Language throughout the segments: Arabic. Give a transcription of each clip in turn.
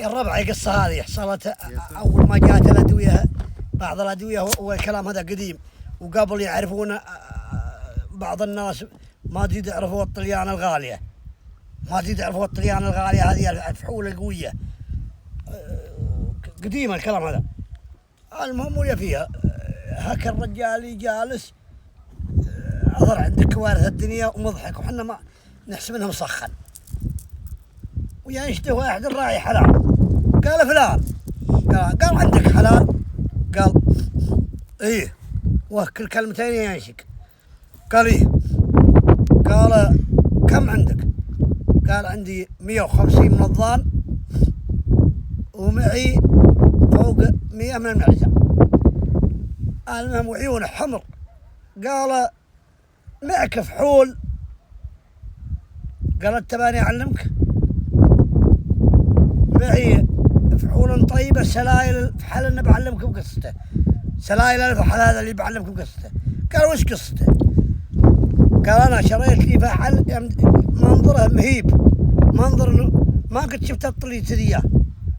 الربع قصة هذه حصلت أول ما جاءت الأدوية، بعض الأدوية والكلام هذا قديم، وقبل يعرفون بعض الناس ما تزيد يعرفوا الطليان الغالية، ما تزيد يعرفوا الطليان الغالية هذه الفحول القوية قديم الكلام هذا. المهم ويا فيها هك الرجال جالس أظهر عندك كوارث الدنيا ومضحك، وحنا ما نحسب انه مسخن، وينشده واحد الراعي حلال، قال فلان، قال عندك حلال؟ قال ايه، وكل كلمتين ينشك. قال ايه؟ قال كم عندك؟ قال عندي 150 من الضان ومعي فوق 100 من المعزة. المهم وعيونه حمر. قال معك فحول؟ قال انت باني اعلمك؟ معي فحول طيبه سلايل الفحل اللي بعلمكم قصته، سلايل الفحل هذا اللي بعلمكم قصته. قال وش قصته؟ قال انا شريت لي فحل منظره مهيب، منظر ما قد شفت الطليت ذي.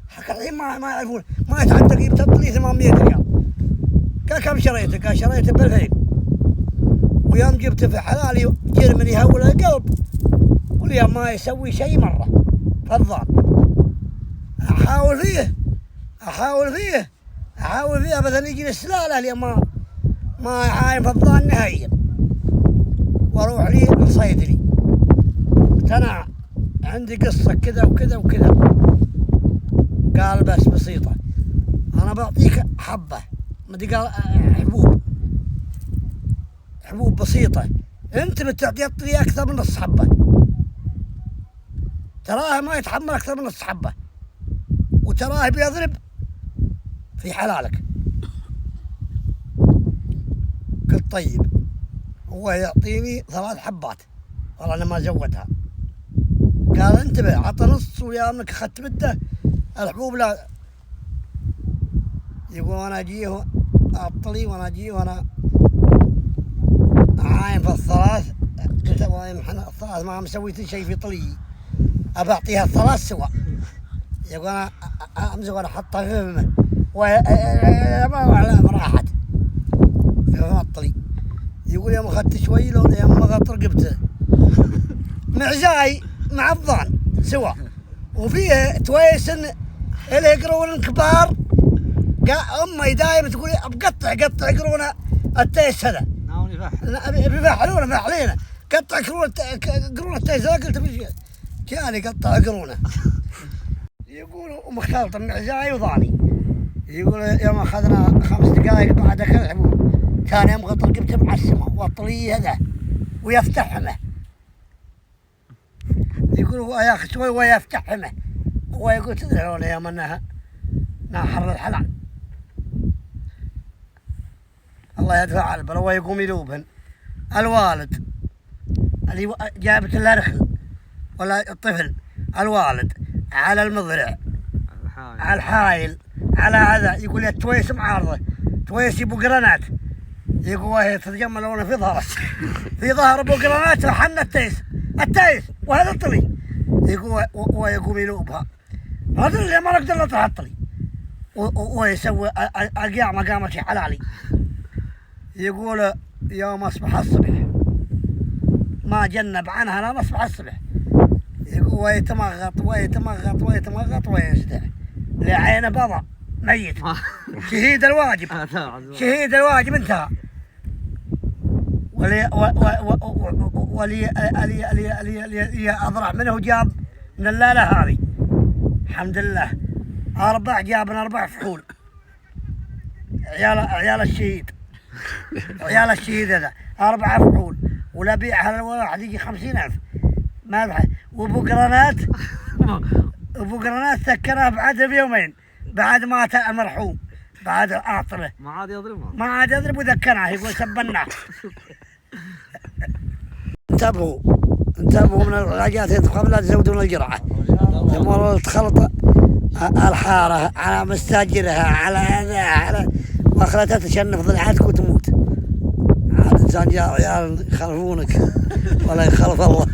حق الحين ما يعرفون، ما يتعدى قيمه الطليت 800 ريال. قال كم شريته؟ قال شريته ب2000. ويوم جبته في حلالي جرمني يهول القلب، واليوم ما يسوي شيء مره فضان. احاول فيه ابدا يجي السلاله اليوم ما عاين فضان نهائيا، واروح لي لصيدلي. اقتنع عندي قصه كذا وكذا وكذا. قال بس بسيطه، انا بعطيك حبه، مدري قال حبوب بسيطه، انت بتعطي الطريق اكثر من نص حبه، تراه ما يتحمل اكثر من نص حبه، وتراه بيضرب في حلالك. قلت طيب. هو يعطيني 3 حبات، والله انا ما زودها. قال انتبه، عطى نص ويا انك اخذت بده الحبوب لا. يقول انا اجيه اعطلي وانا اجيه وانا عاين في الثلاث. قلت احنا الثلاث ما مسويت شيء في طلي، ابى اعطيها الثلاث سوا. يقول انا امزق وانا احطها في فمه ما راحت في فم الطلي. يقول يوم اخذت شوي لو يوم ما غط رقبته معزاي مع الضان سوا، وفيه تويس اللي يقرون الكبار. امي دايما تقول بقطع قرون التيس هذا بيفحلونه فحلينه، قطع قرون التيس هذا. قلت جاني قطع قرونه. يقولوا مخالط معزاي وضاني. يقول يوم اخذنا 5 دقائق بعد اكل الحبوب كان يوم غط رقبته معسمه والطلي هذا ويفتحمه. يقول هو ياخذ شوي ويفتحمه، هو يقول تدرون يوم انها ناحر الحلال الله يدفع على البلا. ويقوم يلوبهن الوالد اللي جابت له رخل ولا الطفل، الوالد على المضرع على الحايل على هذا. يقول يا تويس معارضه، تويس يبو قرنات. يقول وهي تتجملون في ظهره في ظهر ابو قرنات وحنا التيس وهذا الطلي. يقول ويقوم يلوبها، هذا اللي ما نقدر نطلع الطلي ويسوي القيام مقامة حلالي. يقول يوم اصبح الصبح ما جنب عنها لا نصبح الصبح. يقول ويتمغط ويزدع لعين بضع ميت. شهيد الواجب انتهى. ولي أضرع منه جاب من الليلة هذه الحمد لله 4 جابنا 4 فحول. عيال الشهيد هذا 4 فحول، ولا بيعها للواحد يجي 50,000 ما بحث. وابو قرنات سكرها بعد بيومين بعد مات المرحوم، بعد اعطله ما عاد يضرب وذكرها. يقول سبناه. انتبهوا من العلاجات قبل لا تزودون الجرعه. ثم تخلط الحاره على مستاجرها على هذا على واخرتها تشنف ضلعاتك وتموت. عاد انسان جاء عيال يخلفونك ولا يخلف الله.